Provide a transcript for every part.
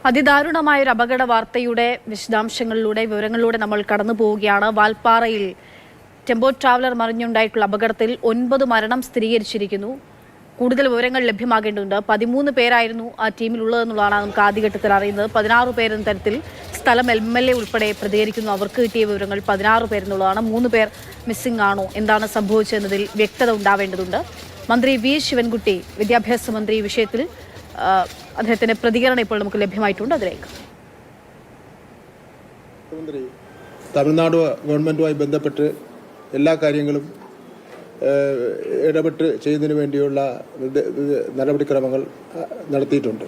അതിദാരുണമായ ഒരു അപകട വാർത്തയുടെ വിശദാംശങ്ങളിലൂടെ വിവരങ്ങളിലൂടെ നമ്മൾ കടന്നു പോവുകയാണ്. വാൽപ്പാറയിൽ ടെമ്പോ ട്രാവലർ മറിഞ്ഞുണ്ടായിട്ടുള്ള അപകടത്തിൽ 9 മരണം സ്ഥിരീകരിച്ചിരിക്കുന്നു. കൂടുതൽ വിവരങ്ങൾ ലഭ്യമാകേണ്ടതുണ്ട്. 13 പേരായിരുന്നു ആ ടീമിലുള്ളതെന്നുള്ളതാണ് നമുക്ക് ആദ്യഘട്ടത്തിൽ അറിയുന്നത്. 16 പേരെന്ന തരത്തിൽ സ്ഥലം MLA ഉൾപ്പെടെ പ്രതികരിക്കുന്നു. അവർക്ക് കിട്ടിയ വിവരങ്ങൾ 16 പേരെന്നുള്ളതാണ്. 3 പേർ മിസ്സിംഗ് ആണോ, എന്താണ് സംഭവിച്ചതെന്നതിൽ വ്യക്തത ഉണ്ടാവേണ്ടതുണ്ട്. മന്ത്രി വി ശിവൻകുട്ടി, വിദ്യാഭ്യാസ മന്ത്രി, ഈ വിഷയത്തിൽ അദ്ദേഹത്തിന്റെ പ്രതികരണം ഇപ്പോൾ നമുക്ക് ലഭ്യമായിട്ടുണ്ട്. അതിലേക്ക് തമിഴ്നാട് ഗവൺമെന്റുമായി ബന്ധപ്പെട്ട് എല്ലാ കാര്യങ്ങളും ഇടപെട്ട് ചെയ്യുന്നതിന് വേണ്ടിയുള്ള നടപടിക്രമങ്ങൾ നടത്തിയിട്ടുണ്ട്.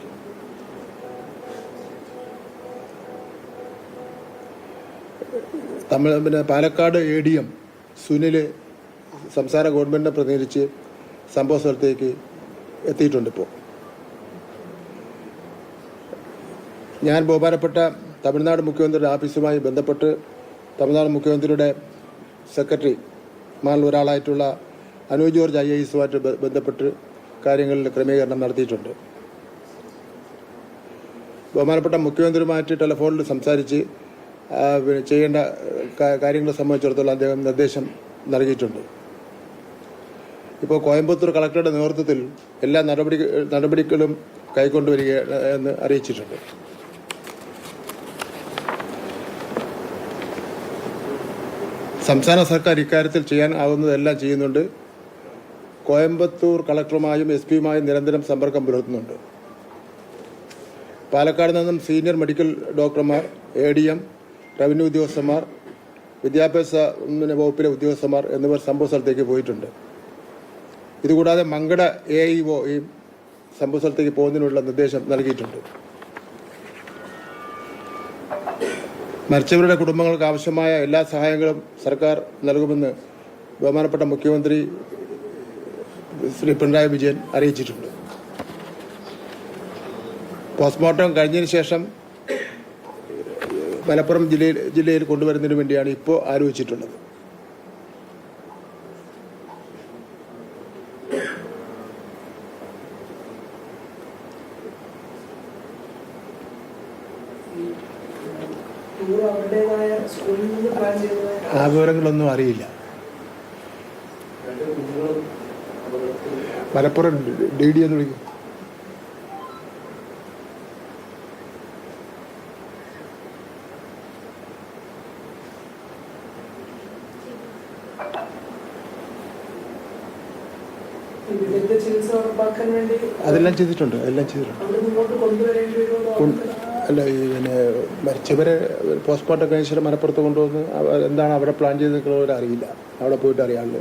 പാലക്കാട് ADM സുനിൽ സംസ്ഥാന ഗവൺമെന്റിനെ പ്രതിനിധിച്ച് സംഭവ സ്ഥലത്തേക്ക് എത്തിയിട്ടുണ്ട്. ഇപ്പോൾ ഞാൻ ബഹുമാനപ്പെട്ട തമിഴ്നാട് മുഖ്യമന്ത്രിയുടെ ഓഫീസുമായി ബന്ധപ്പെട്ട് തമിഴ്നാട് മുഖ്യമന്ത്രിയുടെ സെക്രട്ടറിമാരിൽ ഒരാളായിട്ടുള്ള അനൂപ് ജോർജ് IAS ബന്ധപ്പെട്ട് കാര്യങ്ങളിൽ ക്രമീകരണം നടത്തിയിട്ടുണ്ട്. ബഹുമാനപ്പെട്ട മുഖ്യമന്ത്രിയുമായിട്ട് ടെലിഫോണിൽ സംസാരിച്ച് ചെയ്യേണ്ട കാര്യങ്ങളെ സംബന്ധിച്ചിടത്തോളം അദ്ദേഹം നിർദ്ദേശം നൽകിയിട്ടുണ്ട്. ഇപ്പോൾ കോയമ്പത്തൂർ കളക്ടറുടെ നേതൃത്വത്തിൽ എല്ലാ നടപടികളും കൈക്കൊണ്ടുവരിക എന്ന് അറിയിച്ചിട്ടുണ്ട്. സംസ്ഥാന സർക്കാർ ഇക്കാര്യത്തിൽ ചെയ്യാൻ ആവുന്നതെല്ലാം ചെയ്യുന്നുണ്ട്. കോയമ്പത്തൂർ കളക്ടറുമായും SP-യുമായും നിരന്തരം സമ്പർക്കം പുലർത്തുന്നുണ്ട്. പാലക്കാട് നിന്നും സീനിയർ മെഡിക്കൽ ഡോക്ടർമാർ, ADM, റവന്യൂ ഉദ്യോഗസ്ഥന്മാർ, വിദ്യാഭ്യാസ വകുപ്പിലെ ഉദ്യോഗസ്ഥന്മാർ എന്നിവർ സംഭവ സ്ഥലത്തേക്ക് പോയിട്ടുണ്ട്. ഇതുകൂടാതെ മങ്കട AEO ഈ സംഭവ സ്ഥലത്തേക്ക് പോകുന്നതിനുള്ള നിർദ്ദേശം നൽകിയിട്ടുണ്ട്. മരിച്ചവരുടെ കുടുംബങ്ങൾക്ക് ആവശ്യമായ എല്ലാ സഹായങ്ങളും സർക്കാർ നൽകുമെന്ന് ബഹുമാനപ്പെട്ട മുഖ്യമന്ത്രി ശ്രീ പിണറായി വിജയൻ അറിയിച്ചിട്ടുണ്ട്. പോസ്റ്റ്മോർട്ടം കഴിഞ്ഞതിന് ശേഷം മലപ്പുറം ജില്ലയിൽ കൊണ്ടുവരുന്നതിന് വേണ്ടിയാണ് ഇപ്പോൾ ആലോചിച്ചിട്ടുള്ളത്. ആ വിവരങ്ങളൊന്നും അറിയില്ല. മലപ്പുറം DD എന്ന് വിളിക്കും. അതെല്ലാം ചെയ്തിട്ടുണ്ട്. അല്ല, ഈ മരിച്ചവരെ പോസ്റ്റ്മോർട്ടം കഴിഞ്ഞ ശേഷം മലപ്പുറത്ത് കൊണ്ടുവന്ന് എന്താണ് അവിടെ പ്ലാൻ ചെയ്ത് നിൽക്കുന്നവരെ അറിയില്ല. അവിടെ പോയിട്ട് അറിയാമല്ലോ.